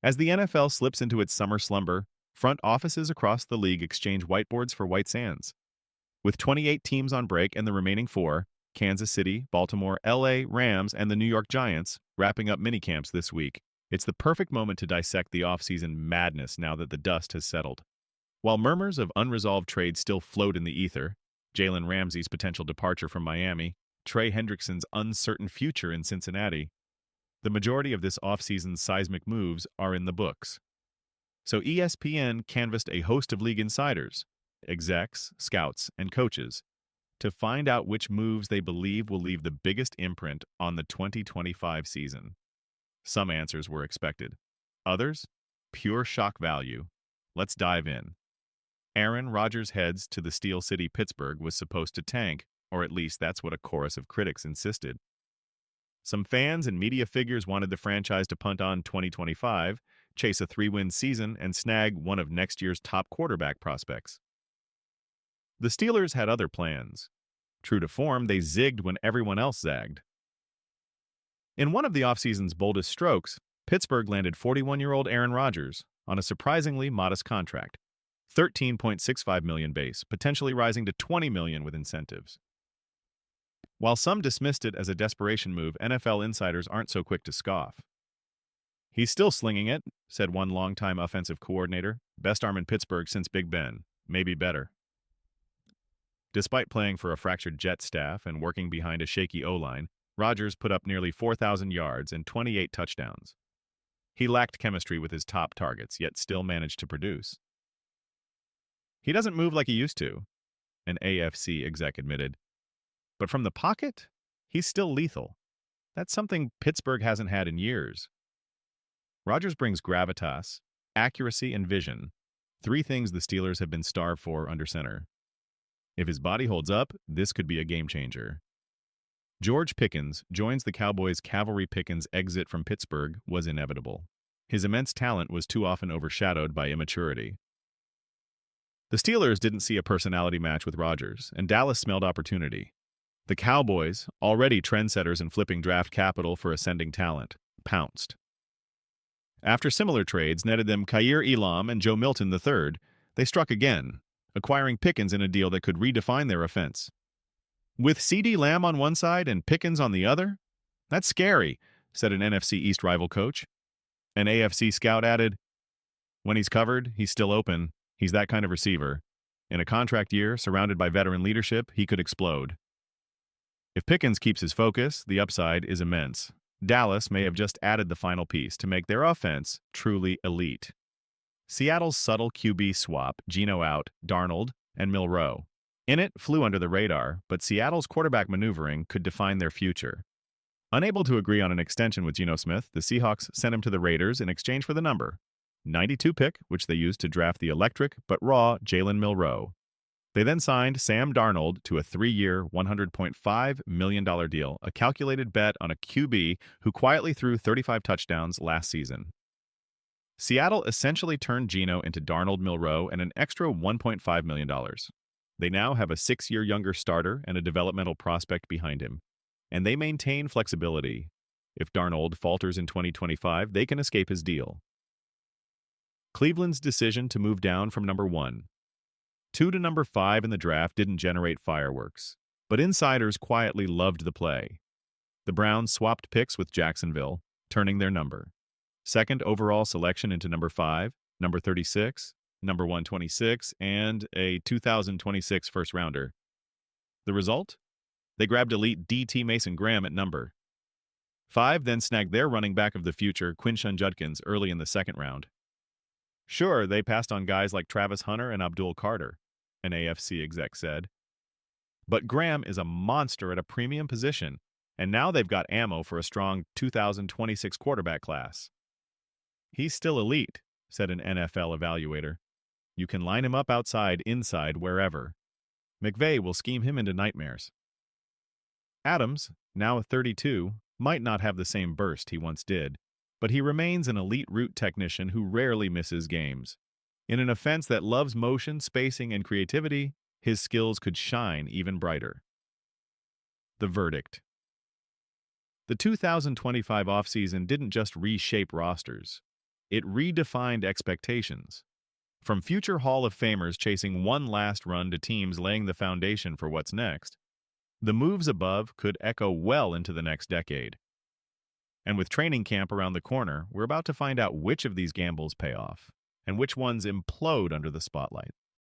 As the NFL slips into its summer slumber, front offices across the league exchange whiteboards for white sands. With 28 teams on break and the remaining four, Kansas City, Baltimore, LA, Rams, and the New York Giants, wrapping up minicamps this week, it's the perfect moment to dissect the offseason madness now that the dust has settled. While murmurs of unresolved trades still float in the ether, Jalen Ramsey's potential departure from Miami, Trey Hendrickson's uncertain future in Cincinnati, the majority of this offseason's seismic moves are in the books. So ESPN canvassed a host of league insiders, execs, scouts, and coaches to find out which moves they believe will leave the biggest imprint on the 2025 season. Some answers were expected. Others, pure shock value. Let's dive in. Aaron Rodgers' heads to the Steel City Pittsburgh was supposed to tank, or at least that's what a chorus of critics insisted. Some fans and media figures wanted the franchise to punt on 2025, chase a 3-win season, and snag one of next year's top quarterback prospects. The Steelers had other plans. True to form, they zigged when everyone else zagged. In one of the offseason's boldest strokes, Pittsburgh landed 41-year-old Aaron Rodgers on a surprisingly modest contract, $13.65 million base, potentially rising to $20 million with incentives. While some dismissed it as a desperation move, NFL insiders aren't so quick to scoff. "He's still slinging it," said one longtime offensive coordinator. "Best arm in Pittsburgh since Big Ben. Maybe better." Despite playing for a fractured Jet staff and working behind a shaky O-line, Rodgers put up nearly 4,000 yards and 28 touchdowns. He lacked chemistry with his top targets, yet still managed to produce. "He doesn't move like he used to," an AFC exec admitted. "But from the pocket, he's still lethal. That's something Pittsburgh hasn't had in years." Rodgers brings gravitas, accuracy, and vision, three things the Steelers have been starved for under center. If his body holds up, this could be a game changer. George Pickens joins the Cowboys' Cavalry. Pickens' exit from Pittsburgh was inevitable. His immense talent was too often overshadowed by immaturity. The Steelers didn't see a personality match with Rodgers, and Dallas smelled opportunity. The Cowboys, already trendsetters in flipping draft capital for ascending talent, pounced. After similar trades netted them Kaiir Elam and Joe Milton III, they struck again, acquiring Pickens in a deal that could redefine their offense. With CeeDee Lamb on one side and Pickens on the other? That's scary, said an NFC East rival coach. An AFC scout added, "When he's covered, he's still open. He's that kind of receiver. In a contract year, surrounded by veteran leadership, he could explode." If Pickens keeps his focus, the upside is immense. Dallas may have just added the final piece to make their offense truly elite. Seattle's subtle QB swap, Geno out, Darnold, and Milroe. In it, flew under the radar, but Seattle's quarterback maneuvering could define their future. Unable to agree on an extension with Geno Smith, the Seahawks sent him to the Raiders in exchange for the number 92 pick, which they used to draft the electric but raw Jalen Milroe. They then signed Sam Darnold to a 3-year, $100.5 million deal, a calculated bet on a QB who quietly threw 35 touchdowns last season. Seattle essentially turned Geno into Darnold, Milroe, and an extra $1.5 million. They now have a 6-year younger starter and a developmental prospect behind him. And they maintain flexibility. If Darnold falters in 2025, they can escape his deal. Cleveland's decision to move down from number 1. 2 to number 5 in the draft didn't generate fireworks, but insiders quietly loved the play. The Browns swapped picks with Jacksonville, turning their number. Second overall selection into number 5, number 36, number 126, and a 2026 first-rounder. The result? They grabbed elite DT Mason Graham at number 5, then snagged their running back of the future, Quinshon Judkins, early in the second round. Sure, they passed on guys like Travis Hunter and Abdul Carter, an AFC exec said. But Graham is a monster at a premium position, and now they've got ammo for a strong 2026 quarterback class. "He's still elite," said an NFL evaluator. "You can line him up outside, inside, wherever. McVay will scheme him into nightmares." Adams, now 32, might not have the same burst he once did, but he remains an elite route technician who rarely misses games. In an offense that loves motion, spacing, and creativity, his skills could shine even brighter. The verdict. The 2025 offseason didn't just reshape rosters. It redefined expectations. From future Hall of Famers chasing one last run to teams laying the foundation for what's next, the moves above could echo well into the next decade. And with training camp around the corner, we're about to find out which of these gambles pay off and which ones implode under the spotlight.